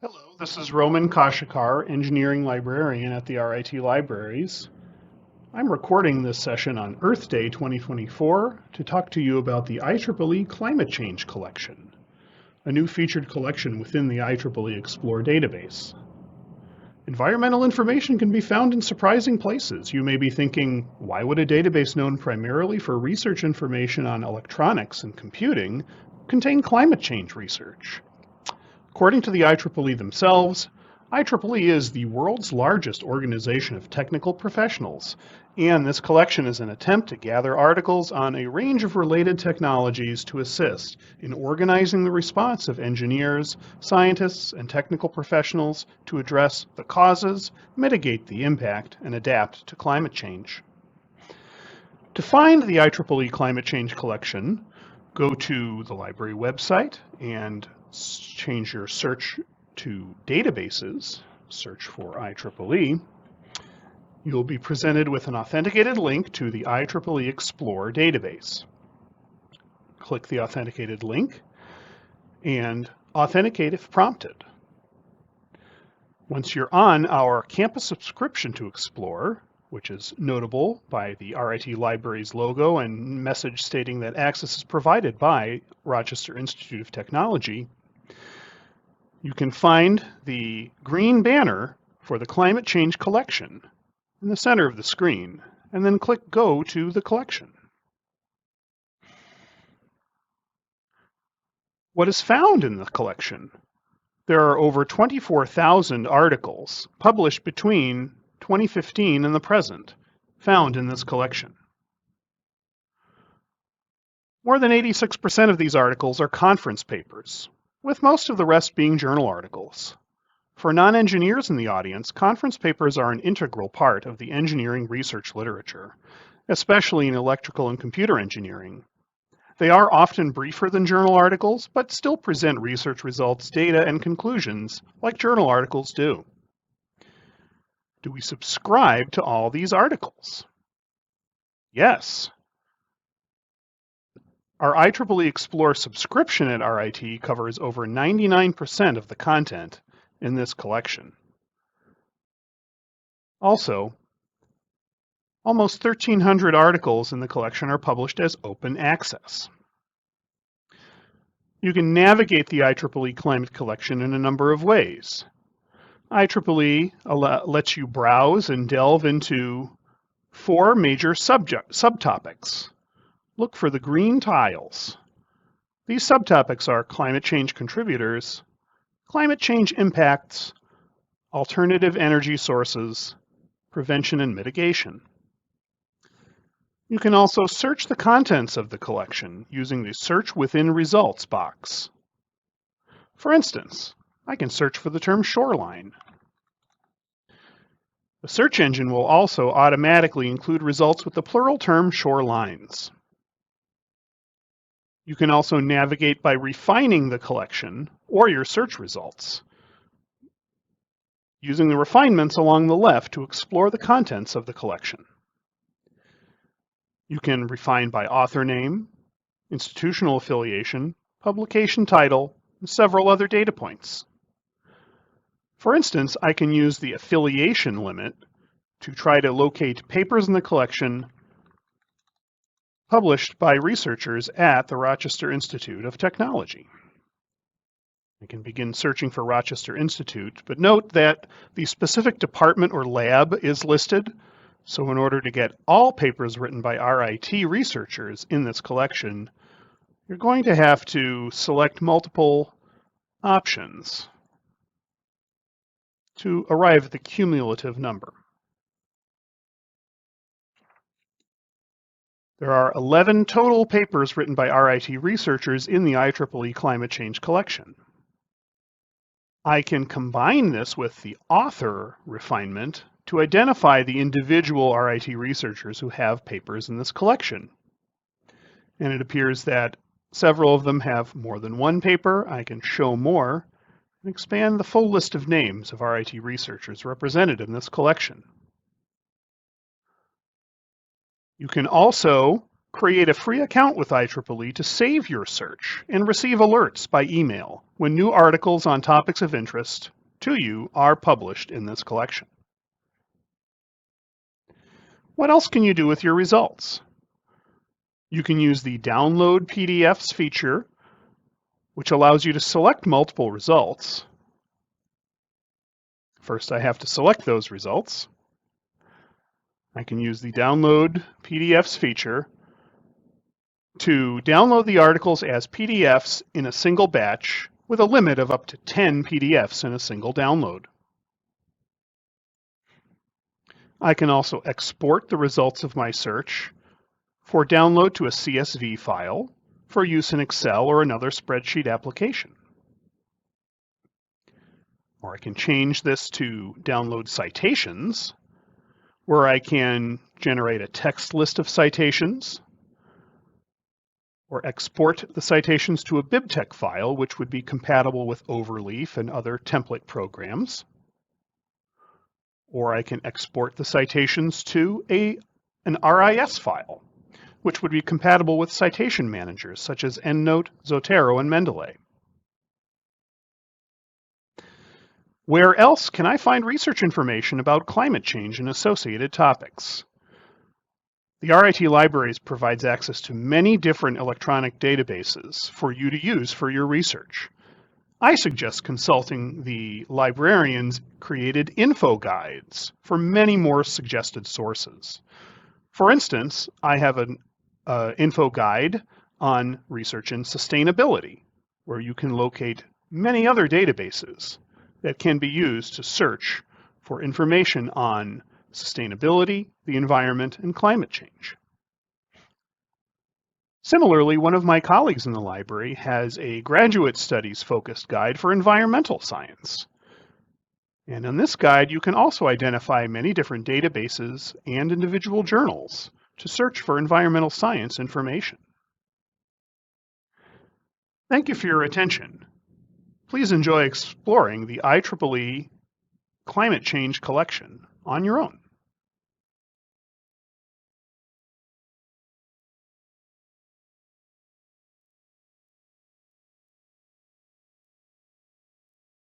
Hello, this is Roman Kashikar, Engineering Librarian at the RIT Libraries. I'm recording this session on Earth Day 2024 to talk to you about the IEEE Climate Change Collection, a new featured collection within the IEEE Xplore database. Environmental information can be found in surprising places. You may be thinking, why would a database known primarily for research information on electronics and computing contain climate change research? According to the IEEE themselves, IEEE is the world's largest organization of technical professionals, and this collection is an attempt to gather articles on a range of related technologies to assist in organizing the response of engineers, scientists, and technical professionals to address the causes, mitigate the impact, and adapt to climate change. To find the IEEE Climate Change Collection, go to the library website and change your search to databases, search for IEEE. You'll be presented with an authenticated link to the IEEE Xplore database. Click the authenticated link and authenticate if prompted. Once you're on our campus subscription to Xplore, which is notable by the RIT Libraries logo and message stating that access is provided by Rochester Institute of Technology, you can find the green banner for the Climate Change Collection in the center of the screen, and then click Go to the collection. What is found in the collection? There are over 24,000 articles published between 2015 and the present, found in this collection. More than 86% of these articles are conference papers, with most of the rest being journal articles. For non-engineers in the audience, conference papers are an integral part of the engineering research literature, especially in electrical and computer engineering. They are often briefer than journal articles, but still present research results, data, and conclusions like journal articles do. Do we subscribe to all these articles? Yes. Our IEEE Xplore subscription at RIT covers over 99% of the content in this collection. Also, almost 1,300 articles in the collection are published as open access. You can navigate the IEEE Climate Collection in a number of ways. IEEE lets you browse and delve into 4 major subtopics. Look for the green tiles. These subtopics are climate change contributors, climate change impacts, alternative energy sources, prevention and mitigation. You can also search the contents of the collection using the Search Within Results box. For instance, I can search for the term shoreline. The search engine will also automatically include results with the plural term shorelines. You can also navigate by refining the collection or your search results, using the refinements along the left to explore the contents of the collection. You can refine by author name, institutional affiliation, publication title, and several other data points. For instance, I can use the affiliation limit to try to locate papers in the collection published by researchers at the Rochester Institute of Technology. I can begin searching for Rochester Institute, but note that the specific department or lab is listed, so in order to get all papers written by RIT researchers in this collection, you're going to have to select multiple options to arrive at the cumulative number. There are 11 total papers written by RIT researchers in the IEEE Climate Change Collection. I can combine this with the author refinement to identify the individual RIT researchers who have papers in this collection. And it appears that several of them have more than one paper. I can show more and expand the full list of names of RIT researchers represented in this collection. You can also Create a free account with IEEE to save your search and receive alerts by email when new articles on topics of interest to you are published in this collection. What else can you do with your results? You can use the Download PDFs feature, which allows you to select multiple results. First, I have to select those results. I can use the Download PDFs feature to download the articles as PDFs in a single batch with a limit of up to 10 PDFs in a single download. I can also export the results of my search for download to a CSV file for use in Excel or another spreadsheet application. Or I can change this to download citations, where I can generate a text list of citations, or export the citations to a BibTeX file, which would be compatible with Overleaf and other template programs. Or I can export the citations to an RIS file, which would be compatible with citation managers such as EndNote, Zotero, and Mendeley. Where else can I find research information about climate change and associated topics? The RIT Libraries provides access to many different electronic databases for you to use for your research. I suggest consulting the librarian's created info guides for many more suggested sources. For instance, I have an info guide on research in sustainability, where you can locate many other databases that can be used to search for information on sustainability, the environment, and climate change. Similarly, one of my colleagues in the library has a graduate studies focused guide for environmental science. And on this guide, you can also identify many different databases and individual journals to search for environmental science information. Thank you for your attention. Please enjoy exploring the IEEE Climate Change Collection on your own.